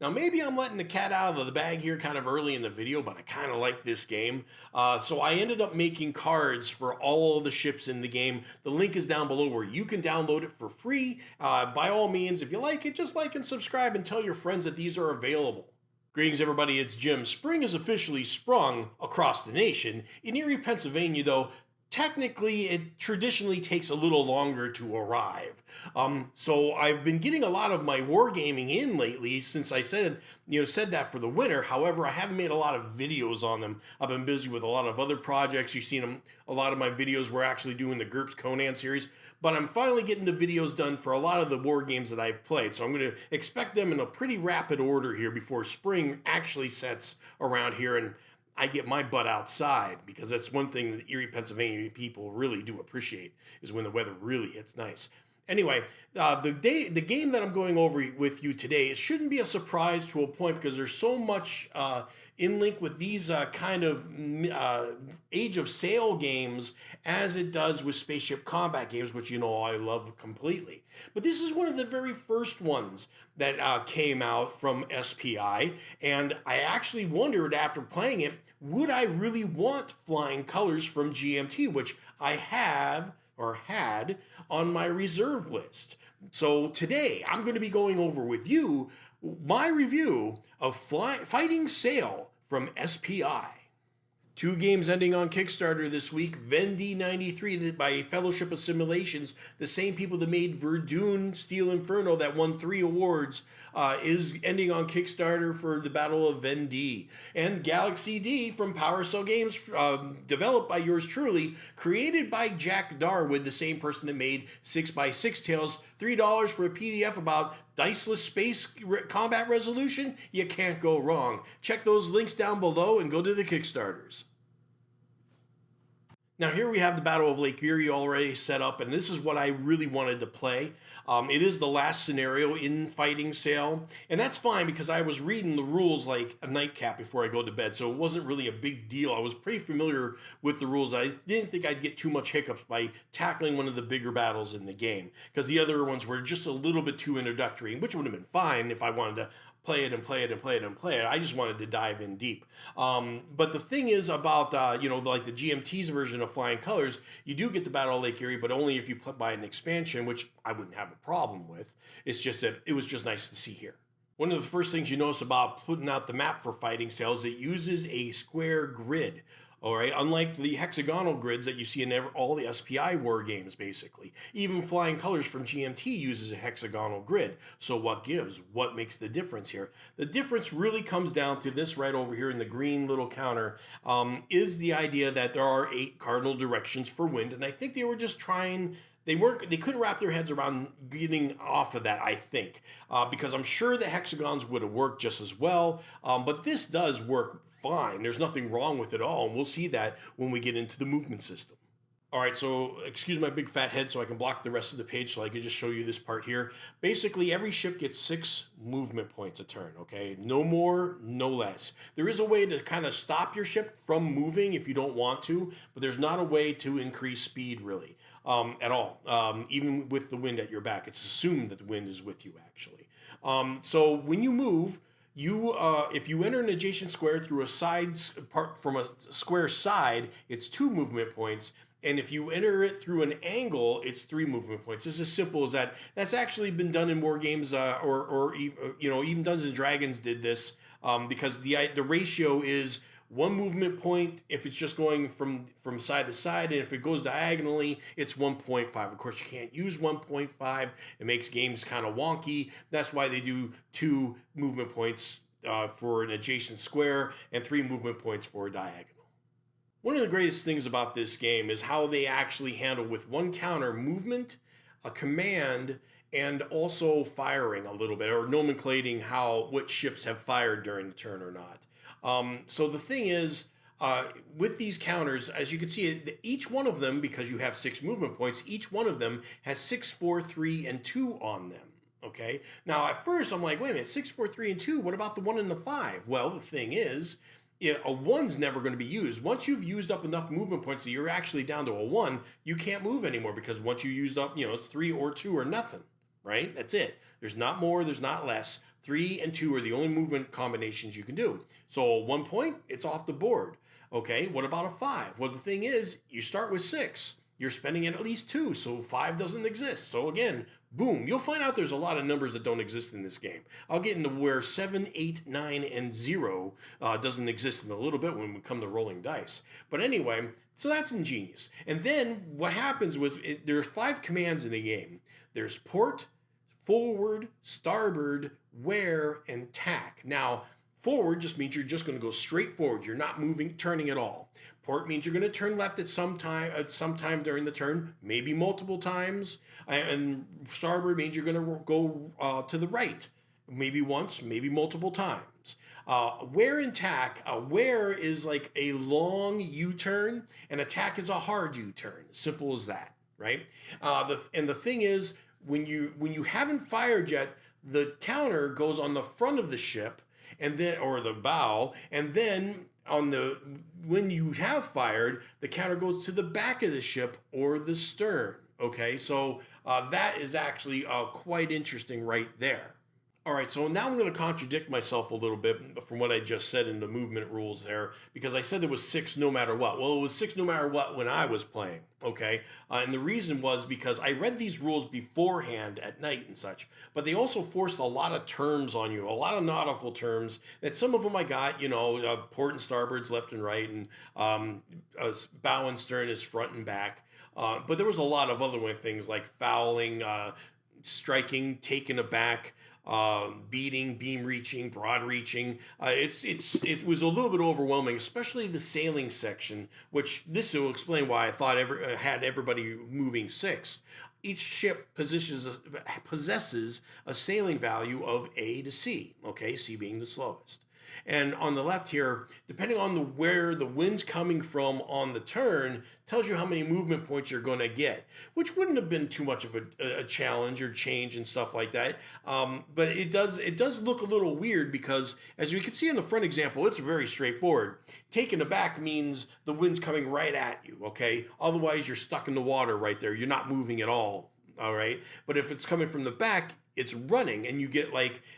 Now, maybe I'm letting the cat out of the bag here kind of early in the video, but I kind of like this game. So I ended up making cards for all of the ships in the game. The link is down below where you can download it for free. By all means, if you like it, just like and subscribe and tell your friends that these are available. Greetings, everybody. It's Jim. Spring has officially sprung across the nation. In Erie, Pennsylvania, though, technically it traditionally takes a little longer to arrive. So I've been getting a lot of my wargaming in lately since I said that for the winter. However, I haven't made a lot of videos on them. I've been busy with a lot of other projects. You've seen them. A lot of my videos were actually doing the GURPS Conan series, but I'm finally getting the videos done for a lot of the war games that I've played. So I'm going to expect them in a pretty rapid order here before spring actually sets around here and I get my butt outside, because that's one thing that Erie, Pennsylvania people really do appreciate, is when the weather really hits nice. Anyway, the game that I'm going over with you today, it shouldn't be a surprise to a point, because there's so much in link with these kind of Age of Sail games as it does with spaceship combat games, which I love completely. But this is one of the very first ones that came out from SPI, and I actually wondered after playing it, would I really want flying colors from GMT, which I have or had on my reserve list. So today I'm going to be going over with you my review of Fighting Sail from SPI. Two games ending on Kickstarter this week. Vendy 93 by Fellowship of Simulations, the same people that made Verdun Steel Inferno that won 3 awards, is ending on Kickstarter for the Battle of Vendy. And Galaxy D from Power Cell Games, developed by yours truly, created by Jack Darwood, the same person that made 6x6 Tales. $3 for a PDF about diceless space combat resolution. You can't go wrong. Check those links down below and go to the Kickstarters. Now here we have the Battle of Lake Erie already set up, and this is what I really wanted to play. It is the last scenario in Fighting Sail, and that's fine because I was reading the rules like a nightcap before I go to bed, so it wasn't really a big deal. I was pretty familiar with the rules. I didn't think I'd get too much hiccups by tackling one of the bigger battles in the game, because the other ones were just a little bit too introductory, which would have been fine if I wanted to play it and play it and play it and play it. I just wanted to dive in deep. But the thing is about, like the GMT's version of Flying Colors, you do get the Battle of Lake Erie, but only if you buy an expansion, which I wouldn't have a problem with. It's just that it was just nice to see here. One of the first things you notice about putting out the map for Fighting Sail is it uses a square grid. All right, unlike the hexagonal grids that you see in all the SPI war games, basically. Even Flying Colors from GMT uses a hexagonal grid. So what gives? What makes the difference here? The difference really comes down to this right over here in the green little counter, is the idea that there are 8 cardinal directions for wind, and I think they were just trying. They couldn't wrap their heads around getting off of that, I think, because I'm sure the hexagons would have worked just as well, but this does work fine. There's nothing wrong with it all, and we'll see that when we get into the movement system. All right, so excuse my big fat head so I can block the rest of the page so I can just show you this part here. Basically, every ship gets 6 movement points a turn, okay? No more, no less. There is a way to kind of stop your ship from moving if you don't want to, but there's not a way to increase speed, really, at all. Even with the wind at your back, it's assumed that the wind is with you, actually. So when you move, if you enter an adjacent square through a side part from a square side, it's 2 movement points. And if you enter it through an angle, it's 3 movement points. It's as simple as that. That's actually been done in war games, or even Dungeons and Dragons did this, because the ratio is 1 movement point if it's just going from side to side, and if it goes diagonally, it's 1.5. Of course, you can't use 1.5. It makes games kind of wonky. That's why they do 2 movement points for an adjacent square and 3 movement points for a diagonal. One of the greatest things about this game is how they actually handle with 1 counter movement, a command, and also firing a little bit, or nomenclating what ships have fired during the turn or not. So the thing is, with these counters, as you can see, each one of them, because you have 6 movement points, each one of them has 6, 4, 3, and 2 on them. Okay. Now, at first, I'm like, wait a minute, 6, 4, 3, and 2. What about the 1 and the 5? Well, the thing is, a 1's never going to be used. Once you've used up enough movement points that you're actually down to a 1, you can't move anymore, because once you used up, it's 3 or 2 or nothing, right? That's it. There's not more, there's not less. 3 and 2 are the only movement combinations you can do. So 1 point, it's off the board. Okay, what about a 5? Well, the thing is, you start with 6. You're spending at least 2, so 5 doesn't exist. So again, boom, you'll find out there's a lot of numbers that don't exist in this game. I'll get into where 7, 8, 9, and 0 doesn't exist in a little bit when we come to rolling dice. But anyway, so that's ingenious. And then what happens was there's 5 commands in the game. There's port, forward, starboard, wear, and tack. Now, forward just means you're just going to go straight forward. You're not moving, turning at all. Port means you're going to turn left at some time during the turn, maybe multiple times. And starboard means you're going to go to the right, maybe once, maybe multiple times. Wear and tack. Wear is like a long U-turn, and a tack is a hard U-turn. Simple as that, right? The thing is, when you haven't fired yet, the counter goes on the front of the ship, and then or the bow, and then when you have fired, the counter goes to the back of the ship or the stern. Okay, so that is actually quite interesting right there. All right, so now I'm going to contradict myself a little bit from what I just said in the movement rules there, because I said there was 6 no matter what. Well, it was 6 no matter what when I was playing, okay? And the reason was because I read these rules beforehand at night and such, but they also forced a lot of terms on you, a lot of nautical terms, that some of them I got, port and starboard's left and right, and bow and stern is front and back. But there was a lot of other things like fouling, striking, taken aback, beating, beam reaching, broad reaching. It was a little bit overwhelming, especially the sailing section, which this will explain why I thought had everybody moving 6. Each ship possesses a sailing value of A to C, okay, C being the slowest. And on the left here, depending on where the wind's coming from on the turn, tells you how many movement points you're going to get, which wouldn't have been too much of a challenge or change and stuff like that. But it does look a little weird because, as we can see in the front example, it's very straightforward. Taken aback means the wind's coming right at you, okay? Otherwise, you're stuck in the water right there. You're not moving at all. All right. But if it's coming from the back, it's running, and you get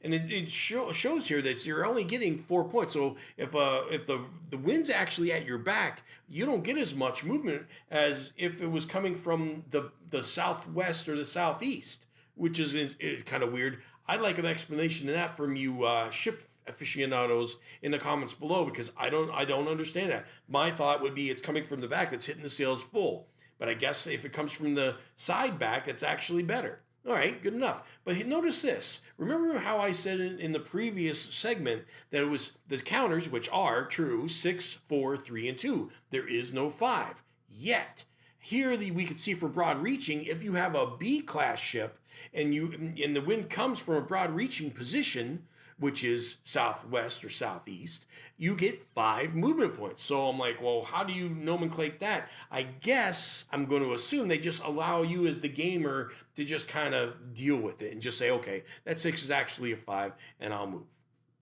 and it shows here that you're only getting 4 points. So if the wind's actually at your back, you don't get as much movement as if it was coming from the southwest or the southeast, which is kind of weird. I'd like an explanation of that from you ship aficionados in the comments below, because I don't understand that. My thought would be it's coming from the back that's hitting the sails full. But I guess if it comes from the side back, it's actually better. All right, good enough. But notice this. Remember how I said in the previous segment that it was the counters, which are true, 6, 4, 3, and 2. There is no 5 yet. Here we can see for broad reaching, if you have a B-class ship and the wind comes from a broad reaching position, which is southwest or southeast, you get 5 movement points. So I'm like, well, how do you nomenclate that? I guess I'm going to assume they just allow you as the gamer to just kind of deal with it and just say, okay, that 6 is actually a 5, and I'll move.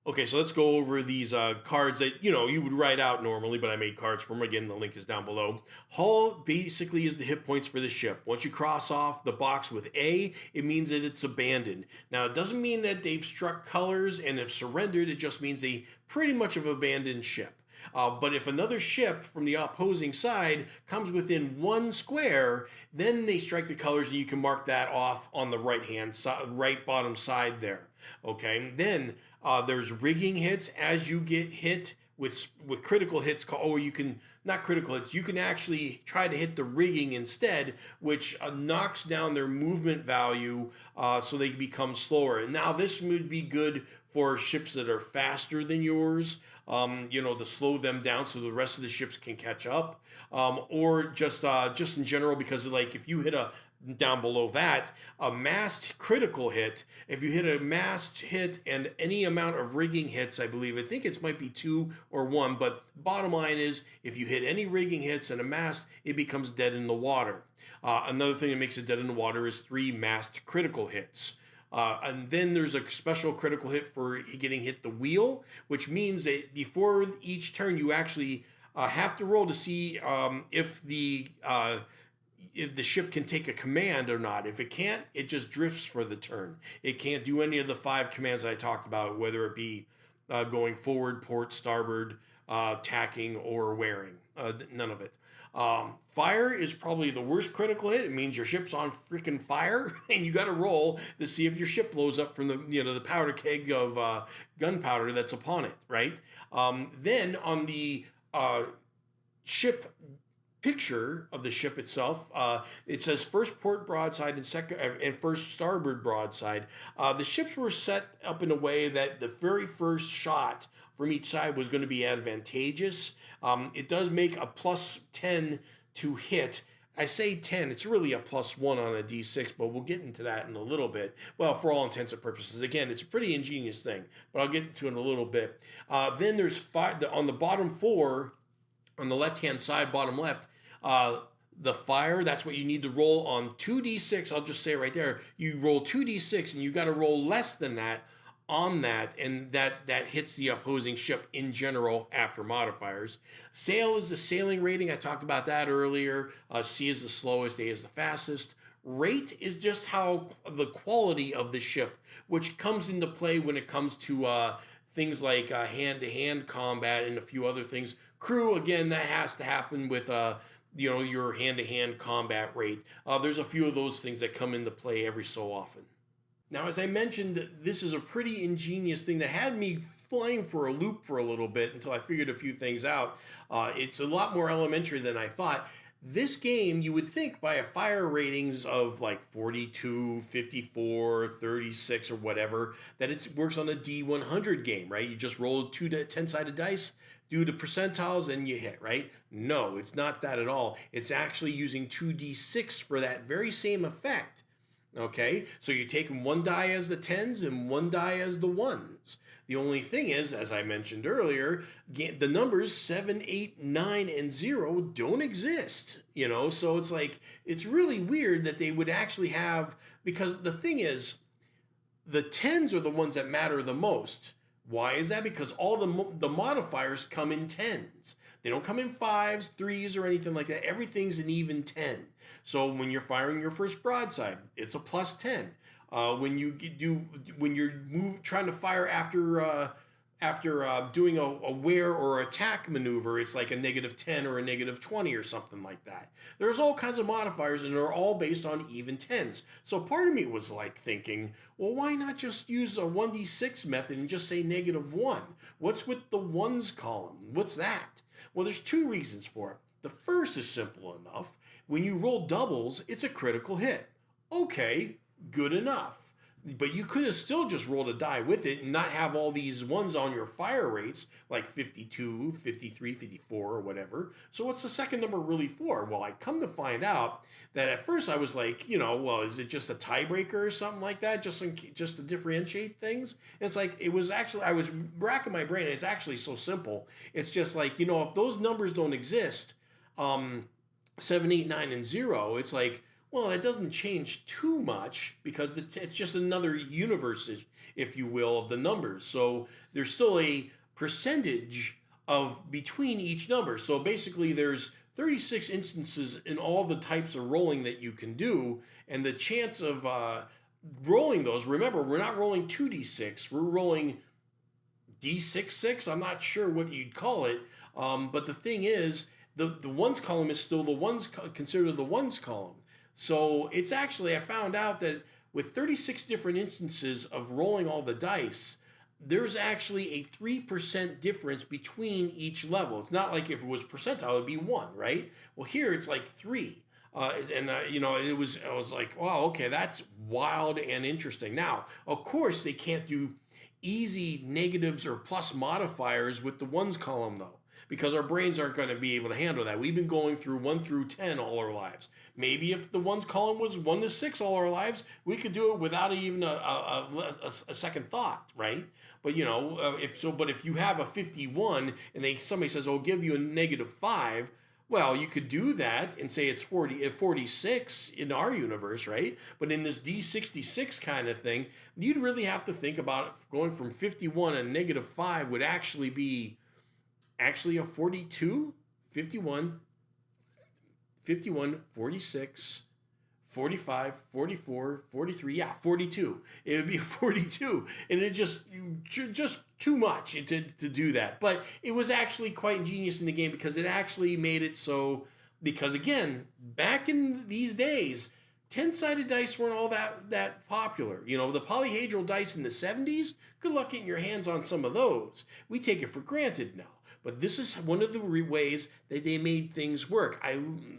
Okay, so let's go over these cards that, you would write out normally, but I made cards for them. Again, the link is down below. Hull basically is the hit points for the ship. Once you cross off the box with A, it means that it's abandoned. Now, it doesn't mean that they've struck colors and have surrendered. It just means they pretty much have abandoned ship. But if another ship from the opposing side comes within 1 square, then they strike the colors, and you can mark that off on the right-hand side, right bottom side there. Okay, then there's rigging hits. As you get hit with critical hits, or you can, not critical hits, you can actually try to hit the rigging instead, which knocks down their movement value so they become slower. And now this would be good for ships that are faster than yours, to slow them down so the rest of the ships can catch up, or just in general, because if you hit down below that, a mast critical hit, if you hit a mast hit and any amount of rigging hits, I think it might be 2 or 1, but bottom line is, if you hit any rigging hits and a mast, it becomes dead in the water. Another thing that makes it dead in the water is 3 mast critical hits. And then there's a special critical hit for getting hit the wheel, which means that before each turn, you actually have to roll to see if if the ship can take a command or not. If it can't, it just drifts for the turn. It can't do any of the 5 commands I talked about, whether it be going forward, port, starboard, tacking, or wearing. None of it. Fire is probably the worst critical hit. It means your ship's on freaking fire, and you got to roll to see if your ship blows up from the powder keg of gunpowder that's upon it, right? Then on the ship picture of the ship itself, it says first port broadside and second and first starboard broadside. The ships were set up in a way that the very first shot from each side was going to be advantageous. It does make a plus 10 to hit. I say 10, it's really a plus 1 on a d6, but we'll get into that in a little bit. Well, for all intents and purposes, again, it's a pretty ingenious thing, but I'll get into it in a little bit. Then there's 5 on the bottom 4, on the left-hand side, bottom left, the fire, that's what you need to roll on 2d6. I'll just say right there, you roll 2d6 and you got to roll less than that on that, and that hits the opposing ship in general after modifiers. Sail is the sailing rating. I talked about that earlier. C is the slowest, A is the fastest. Rate is just how the quality of the ship, which comes into play when it comes to things like hand-to-hand combat and a few other things. Crew, again, that has to happen with your hand-to-hand combat rate. There's a few of those things that come into play every so often. Now, as I mentioned, this is a pretty ingenious thing that had me flying for a loop for a little bit until I figured a few things out. It's a lot more elementary than I thought. This game, you would think by a fire ratings of like 42, 54, 36 or whatever, that it works on a D100 game, right? You just roll 2 10-sided dice, do the percentiles, and you hit, right? No, it's not that at all. It's actually using 2d6 for that very same effect. Okay, so you're taking 1 die as the 10s and 1 die as the 1s. The only thing is, as I mentioned earlier, the numbers 7, 8, 9, and 0 don't exist, so it's like, it's really weird that they would actually have, because the thing is, the 10s are the ones that matter the most. Why is that? Because all the modifiers come in 10s. They don't come in 5s, 3s, or anything like that. Everything's an even 10. So when you're firing your first broadside, it's a plus 10. When you're trying to fire after doing a wear or attack maneuver, it's like a -10 or a -20 or something like that. There's all kinds of modifiers, and they're all based on even 10s. So part of me was like thinking, well, why not just use a 1d6 method and just say -1? What's with the 1s column? What's that? Well, there's 2 reasons for it. The first is simple enough. When you roll doubles, it's a critical hit. Okay, good enough. But you could have still just rolled a die with it and not have all these 1s on your fire rates, like 52, 53, 54, or whatever. So what's the second number really for? Well, I come to find out that at first I was like, well, is it just a tiebreaker or something like that, just to differentiate things? And it's like, it was actually, I was racking my brain, and it's actually so simple. It's just like, if those numbers don't exist, 7, 8, 9, and 0, it's like, well, it doesn't change too much because it's just another universe, if you will, of the numbers. So there's still a percentage of between each number. So basically there's 36 instances in all the types of rolling that you can do. And the chance of rolling those, remember, we're not rolling 2d6. We're rolling d66. I'm not sure what you'd call it. But the thing is, the 1s column is still considered the 1s column. So it's actually, I found out that with 36 different instances of rolling all the dice, there's actually a 3% difference between each level. It's not like if it was percentile, it'd be 1, right? Well, here it's like 3. I was like, wow, okay, that's wild and interesting. Now, of course, they can't do easy negatives or plus modifiers with the 1s column, though, because our brains aren't going to be able to handle that. We've been going through 1 through 10 all our lives. Maybe if the 1s column was 1 to 6 all our lives, we could do it without even a second thought, right? But if you have a 51 and somebody says, "Oh, give you a -5," well, you could do that and say it's 46 in our universe, right? But in this D66 kind of thing, you'd really have to think about it. Going from 51 and -5 would actually be a 42, 51, 51, 46, 45, 44, 43, yeah, 42. It would be 42. And it just too much to do that. But it was actually quite ingenious in the game because it actually made it so, because again, back in these days, 10-sided dice weren't all that popular. You know, the polyhedral dice in the 70s, good luck getting your hands on some of those. We take it for granted now. But this is one of the ways that they made things work.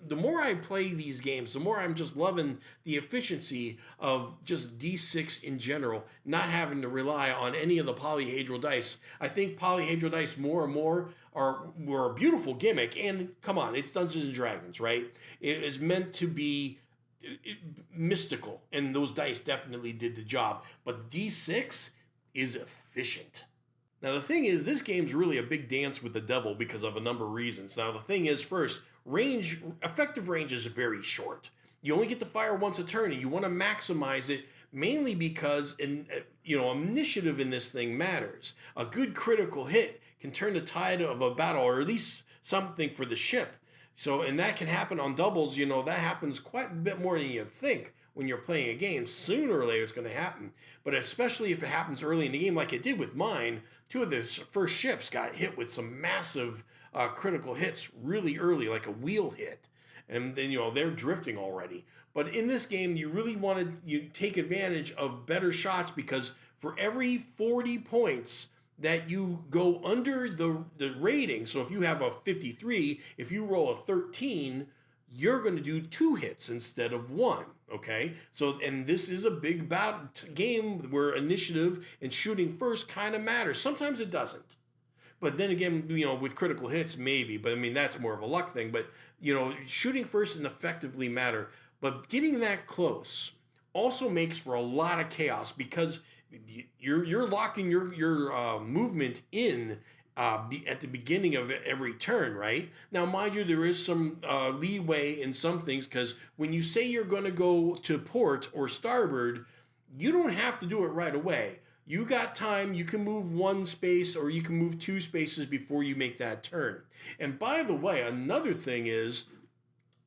The more I play these games, the more I'm just loving the efficiency of just D6 in general, not having to rely on any of the polyhedral dice. I think polyhedral dice more and more were a beautiful gimmick. And come on, it's Dungeons and Dragons, right? It is meant to be mystical, and those dice definitely did the job. But D6 is efficient. Now, the thing is, this game's really a big dance with the devil because of a number of reasons. Now, the thing is, first, effective range is very short. You only get to fire once a turn, and you want to maximize it mainly because, initiative in this thing matters. A good critical hit can turn the tide of a battle, or at least something for the ship. So, and that can happen on doubles. That happens quite a bit more than you think when you're playing a game. Sooner or later, it's going to happen. But especially if it happens early in the game, like it did with mine, two of the first ships got hit with some massive critical hits really early, like a wheel hit. And then, they're drifting already. But in this game, you really you take advantage of better shots because for every 40 points that you go under the rating, so if you have a 53, if you roll a 13, you're going to do 2 hits instead of 1, okay? So, and this is a big game where initiative and shooting first kind of matters. Sometimes it doesn't. But then again, with critical hits, maybe. But I mean, that's more of a luck thing. But, shooting first and effectively matter. But getting that close also makes for a lot of chaos because you're locking your movement in at the beginning of every turn, right? Now, mind you, there is some leeway in some things because when you say you're going to go to port or starboard, you don't have to do it right away. You got time. You can move 1 space or you can move 2 spaces before you make that turn. And by the way, another thing is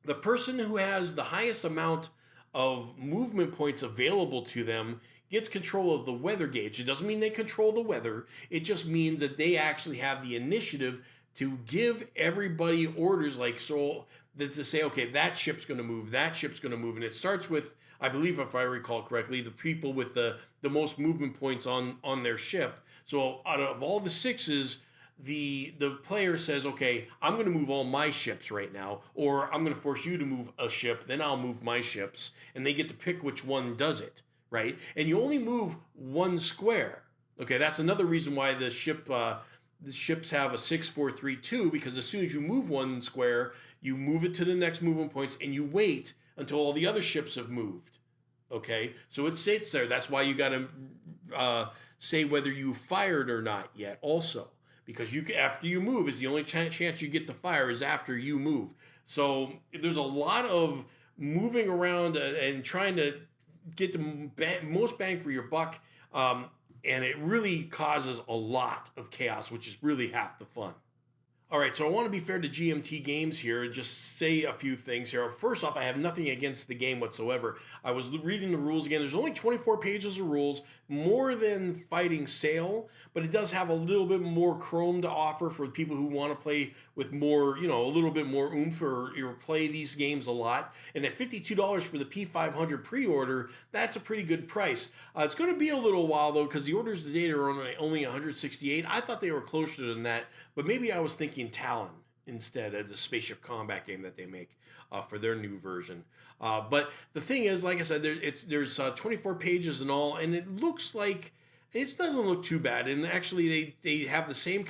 the person who has the highest amount of movement points available to them gets control of the weather gauge. It doesn't mean they control the weather. It just means that they actually have the initiative to give everybody orders to say, okay, that ship's going to move, that ship's going to move. And it starts with, I believe, if I recall correctly, the people with the most movement points on their ship. So out of all the 6s, the player says, okay, I'm going to move all my ships right now, or I'm going to force you to move a ship, then I'll move my ships. And they get to pick which one does it. Right? And you only move 1 square. Okay, that's another reason why the ships have a 6, 4, 3, 2, because as soon as you move 1 square, you move it to the next movement points and you wait until all the other ships have moved. Okay, so it sits there. That's why you got to say whether you fired or not yet also, because after you move is the only chance you get to fire is after you move. So there's a lot of moving around and trying to get the most bang for your buck, and it really causes a lot of chaos, which is really half the fun. All right, so I want to be fair to GMT Games here and just say a few things here. First off, I have nothing against the game whatsoever. I was reading the rules again. There's only 24 pages of rules, more than Fighting Sail, but it does have a little bit more chrome to offer for people who want to play with more, a little bit more oomph or play these games a lot. And at $52 for the P500 pre-order, that's a pretty good price. It's going to be a little while, though, because the orders to date are only 168. I thought they were closer than that, but maybe I was thinking Talon instead of the spaceship combat game that they make for their new version. But the thing is, like I said, there's 24 pages and all, and it looks like it doesn't look too bad. And actually, they have the same